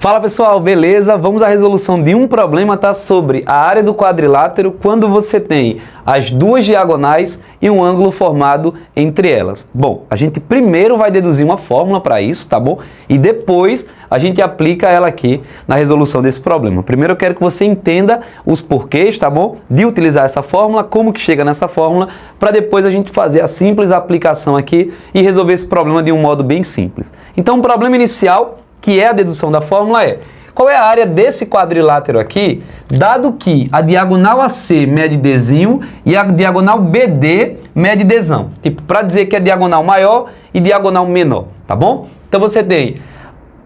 Fala pessoal, beleza? Vamos à resolução de um problema, tá? Sobre a área do quadrilátero quando você tem as duas diagonais e um ângulo formado entre elas. Bom, a gente primeiro vai deduzir uma fórmula para isso, tá bom? E depois a gente aplica ela aqui na resolução desse problema. Primeiro eu quero que você entenda os porquês, tá bom? De utilizar essa fórmula, como que chega nessa fórmula, para depois a gente fazer a simples aplicação aqui e resolver esse problema de um modo bem simples. Então o problema inicial, que é a dedução da fórmula, é: qual é a área desse quadrilátero aqui, dado que a diagonal AC mede Dzinho e a diagonal BD mede Dzão? Tipo, para dizer que é diagonal maior e diagonal menor, tá bom? Então você tem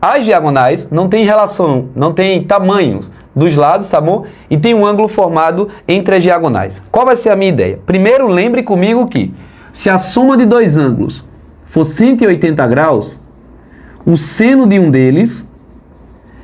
as diagonais, não tem relação, não tem tamanhos dos lados, tá bom? E tem um ângulo formado entre as diagonais. Qual vai ser a minha ideia? Primeiro, lembre comigo que se a soma de dois ângulos for 180 graus, o seno de um deles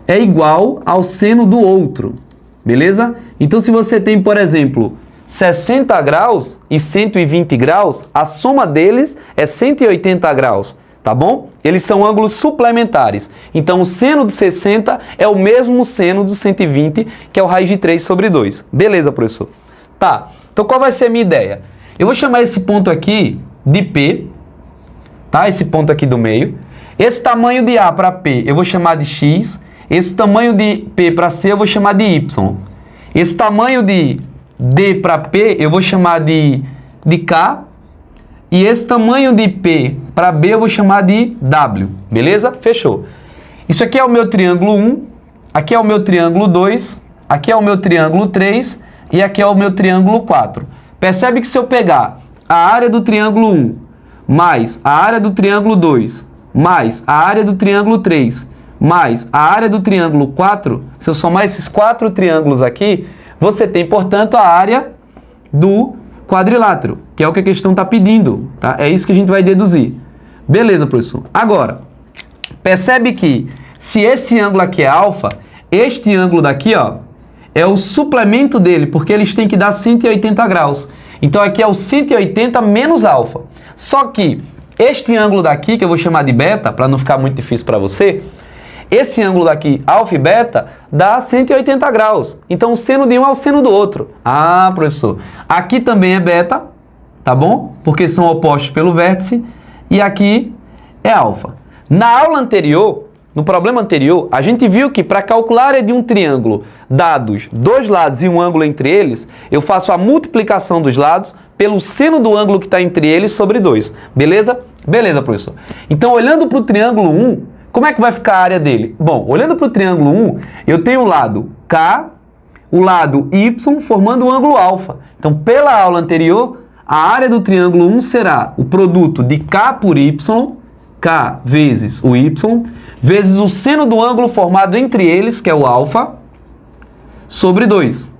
é igual ao seno do outro, beleza? Então, se você tem, por exemplo, 60 graus e 120 graus, a soma deles é 180 graus, tá bom? Eles são ângulos suplementares. Então, o seno de 60 é o mesmo seno do 120, que é o raiz de 3 sobre 2. Beleza, professor? Tá. Então, qual vai ser a minha ideia? Eu vou chamar esse ponto aqui de P, tá? Esse ponto aqui do meio. Esse tamanho de A para P eu vou chamar de X. Esse tamanho de P para C eu vou chamar de Y. Esse tamanho de D para P eu vou chamar de K. E esse tamanho de P para B eu vou chamar de W. Beleza? Fechou. Isso aqui é o meu triângulo 1. Aqui é o meu triângulo 2. Aqui é o meu triângulo 3. E aqui é o meu triângulo 4. Percebe que se eu pegar a área do triângulo 1 mais a área do triângulo 2 mais a área do triângulo 3 mais a área do triângulo 4, se eu somar esses quatro triângulos aqui, você tem, portanto, a área do quadrilátero, que é o que a questão está pedindo, tá? É isso que a gente vai deduzir. Beleza, professor? Agora, percebe que se esse ângulo aqui é alfa, este ângulo daqui, ó, é o suplemento dele, porque eles têm que dar 180 graus. Então, aqui é o 180 menos alfa. Só que este ângulo daqui, que eu vou chamar de beta, para não ficar muito difícil para você, esse ângulo daqui, alfa e beta, dá 180 graus. Então, o seno de um é o seno do outro. Ah, professor, aqui também é beta, tá bom? Porque são opostos pelo vértice. E aqui é alfa. Na aula anterior, no problema anterior, a gente viu que para calcular a área de um triângulo, dados dois lados e um ângulo entre eles, eu faço a multiplicação dos lados pelo seno do ângulo que está entre eles sobre 2. Beleza? Beleza, professor. Então, olhando para o triângulo 1, como é que vai ficar a área dele? Bom, olhando para o triângulo 1, eu tenho o lado K, o lado Y, formando o ângulo alfa. Então, pela aula anterior, a área do triângulo 1 será o produto de K por Y, K vezes o Y, vezes o seno do ângulo formado entre eles, que é o alfa, sobre 2.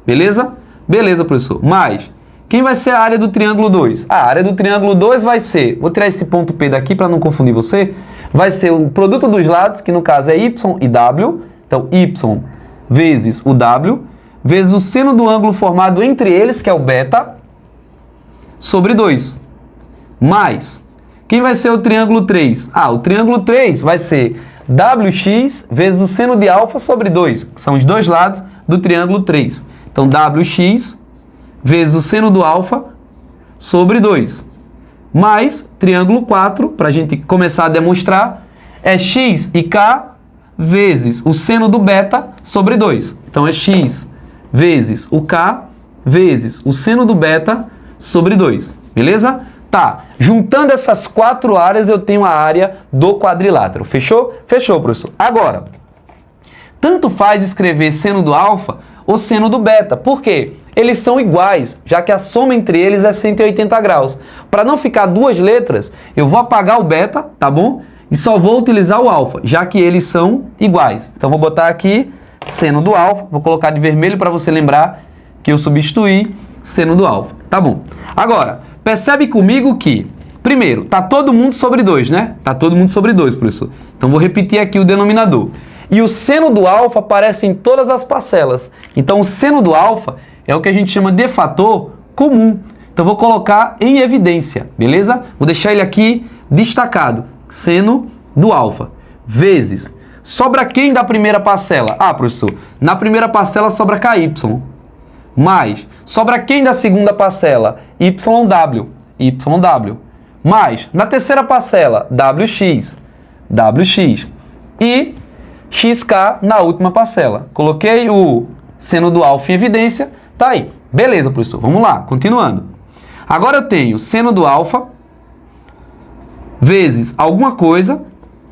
Beleza? Beleza, professor. Mas quem vai ser a área do triângulo 2? A área do triângulo 2 vai ser, vou tirar esse ponto P daqui para não confundir você, vai ser o produto dos lados, que no caso é Y e W, então Y vezes o W, vezes o seno do ângulo formado entre eles, que é o beta, sobre 2. Mais, quem vai ser o triângulo 3? Ah, o triângulo 3 vai ser WX vezes o seno de alfa sobre 2, que são os dois lados do triângulo 3. Então, WX vezes o seno do alfa sobre 2. Mais triângulo 4, para a gente começar a demonstrar, é X e K vezes o seno do beta sobre 2. Então, é X vezes o K vezes o seno do beta sobre 2. Beleza? Tá. Juntando essas quatro áreas, eu tenho a área do quadrilátero. Fechou? Fechou, professor. Agora, tanto faz escrever seno do alfa ou seno do beta. Por quê? Eles são iguais, já que a soma entre eles é 180 graus. Para não ficar duas letras, eu vou apagar o beta, tá bom? E só vou utilizar o alfa, já que eles são iguais. Então, vou botar aqui seno do alfa, vou colocar de vermelho para você lembrar que eu substituí seno do alfa. Tá bom. Agora, percebe comigo que, primeiro, tá todo mundo sobre 2, né? Tá todo mundo sobre 2, professor. Então, vou repetir aqui o denominador. E o seno do alfa aparece em todas as parcelas. Então, o seno do alfa é o que a gente chama de fator comum. Então, vou colocar em evidência, beleza? Vou deixar ele aqui destacado. Seno do alfa vezes Sobra quem da primeira parcela? Ah, professor, na primeira parcela sobra KY. Mais, sobra quem da segunda parcela? YW. YW. Mais, na terceira parcela, WX. WX. E XK na última parcela. Coloquei o seno do alfa em evidência. Tá aí. Beleza, professor. Vamos lá, continuando. Agora eu tenho seno do alfa vezes alguma coisa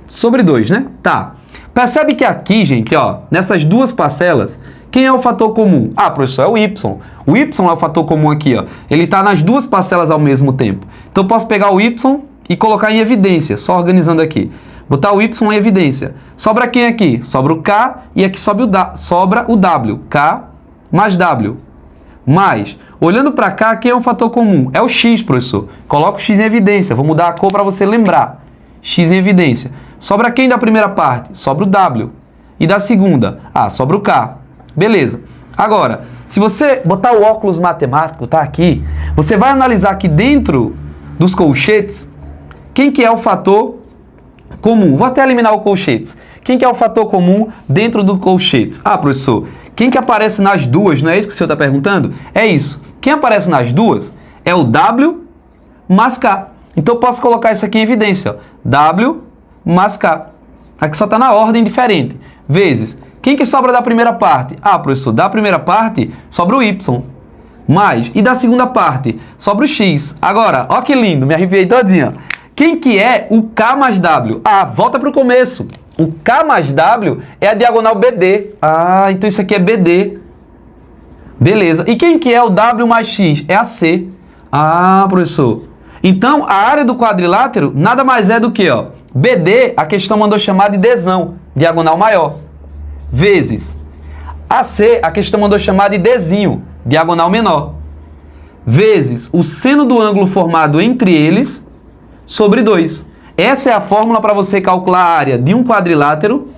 sobre 2, né? Tá. Percebe que aqui, gente, ó, nessas duas parcelas, quem é o fator comum? Ah, professor, é o Y. O Y é o fator comum aqui, ó. Ele está nas duas parcelas ao mesmo tempo. Então, eu posso pegar o Y e colocar em evidência, só organizando aqui. Botar o Y em evidência. Sobra quem aqui? Sobra o K e aqui sobra o W. K mais W. Mais, olhando para cá, quem é o fator comum? É o X, professor. Coloca o X em evidência. Vou mudar a cor para você lembrar. X em evidência. Sobra quem da primeira parte? Sobra o W. E da segunda? Ah, sobra o K. Beleza. Agora, se você botar o óculos matemático, tá aqui, você vai analisar aqui dentro dos colchetes, quem que é o fator comum? Vou até eliminar o colchetes. Quem que é o fator comum dentro do colchetes? Ah, professor, quem que aparece nas duas? Não é isso que o senhor está perguntando? É isso. Quem aparece nas duas é o W mais K. Então, eu posso colocar isso aqui em evidência. Ó. W mais K. Aqui só está na ordem diferente. Vezes. Quem que sobra da primeira parte? Ah, professor, da primeira parte sobra o Y. Mais. E da segunda parte? Sobra o X. Agora, ó que lindo, me arrepiei todinho. Quem que é o K mais W? Ah, volta para o começo. O K mais W é a diagonal BD. Ah, então isso aqui é BD. Beleza. E quem que é o W mais X? É a C. Ah, professor. Então, a área do quadrilátero nada mais é do que, ó, BD, a questão mandou chamar de Dzão, diagonal maior. Vezes AC, a questão mandou chamar de Dzinho, diagonal menor. Vezes o seno do ângulo formado entre eles sobre 2. Essa é a fórmula para você calcular a área de um quadrilátero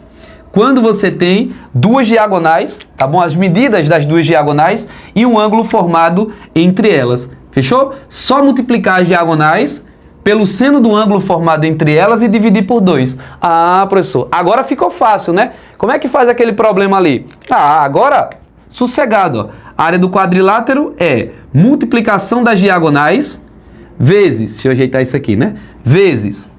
quando você tem duas diagonais, tá bom? As medidas das duas diagonais e um ângulo formado entre elas. Fechou? Só multiplicar as diagonais pelo seno do ângulo formado entre elas e dividir por 2. Ah, professor, agora ficou fácil, né? Como é que faz aquele problema ali? Ah, agora, sossegado. Ó. A área do quadrilátero é multiplicação das diagonais vezes, deixa eu ajeitar isso aqui, né? Vezes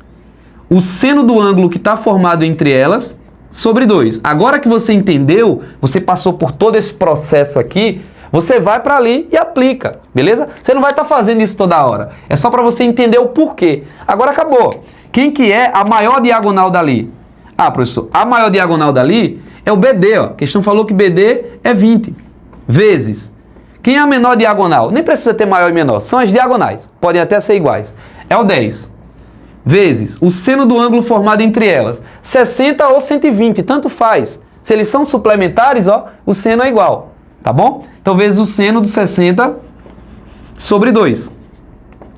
o seno do ângulo que está formado entre elas sobre 2. Agora que você entendeu, você passou por todo esse processo aqui, você vai para ali e aplica, beleza? Você não vai estar fazendo isso toda hora. É só para você entender o porquê. Agora acabou. Quem que é a maior diagonal dali? Ah, professor, a maior diagonal dali é o BD, ó. A questão falou que BD é 20 vezes. Quem é a menor diagonal? Nem precisa ter maior e menor. São as diagonais. Podem até ser iguais. É o 10. Vezes o seno do ângulo formado entre elas. 60 ou 120, tanto faz. Se eles são suplementares, ó, o seno é igual. Tá bom? Então, vezes o seno do 60 sobre 2.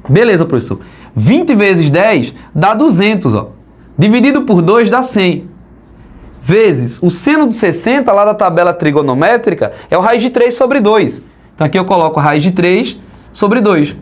Beleza, professor. 20 vezes 10 dá 200, ó. Dividido por 2 dá 100. Vezes o seno do 60, lá da tabela trigonométrica, é o raiz de 3 sobre 2. Então, aqui eu coloco a raiz de 3 sobre 2.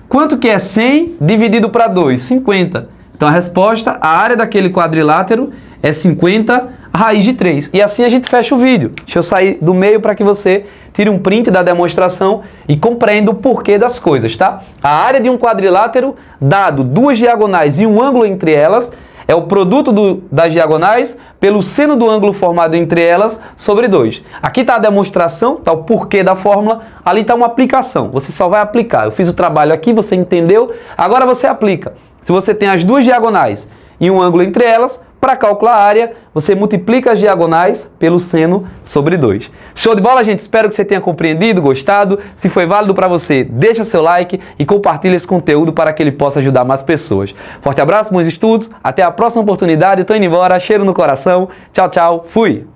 Quanto que é 100 dividido para 2? 50. Então, a resposta, a área daquele quadrilátero é 50 raiz de 3. E assim a gente fecha o vídeo. Deixa eu sair do meio para que você tire um print da demonstração e compreenda o porquê das coisas, tá? A área de um quadrilátero, dado duas diagonais e um ângulo entre elas, é o produto das diagonais pelo seno do ângulo formado entre elas sobre 2. Aqui está a demonstração, está o porquê da fórmula, ali está uma aplicação. Você só vai aplicar. Eu fiz o trabalho aqui, você entendeu, agora você aplica. Se você tem as duas diagonais e um ângulo entre elas, para calcular a área, você multiplica as diagonais pelo seno sobre 2. Show de bola, gente? Espero que você tenha compreendido, gostado. Se foi válido para você, deixa seu like e compartilha esse conteúdo para que ele possa ajudar mais pessoas. Forte abraço, bons estudos. Até a próxima oportunidade. Estou indo embora. Cheiro no coração. Tchau, tchau. Fui!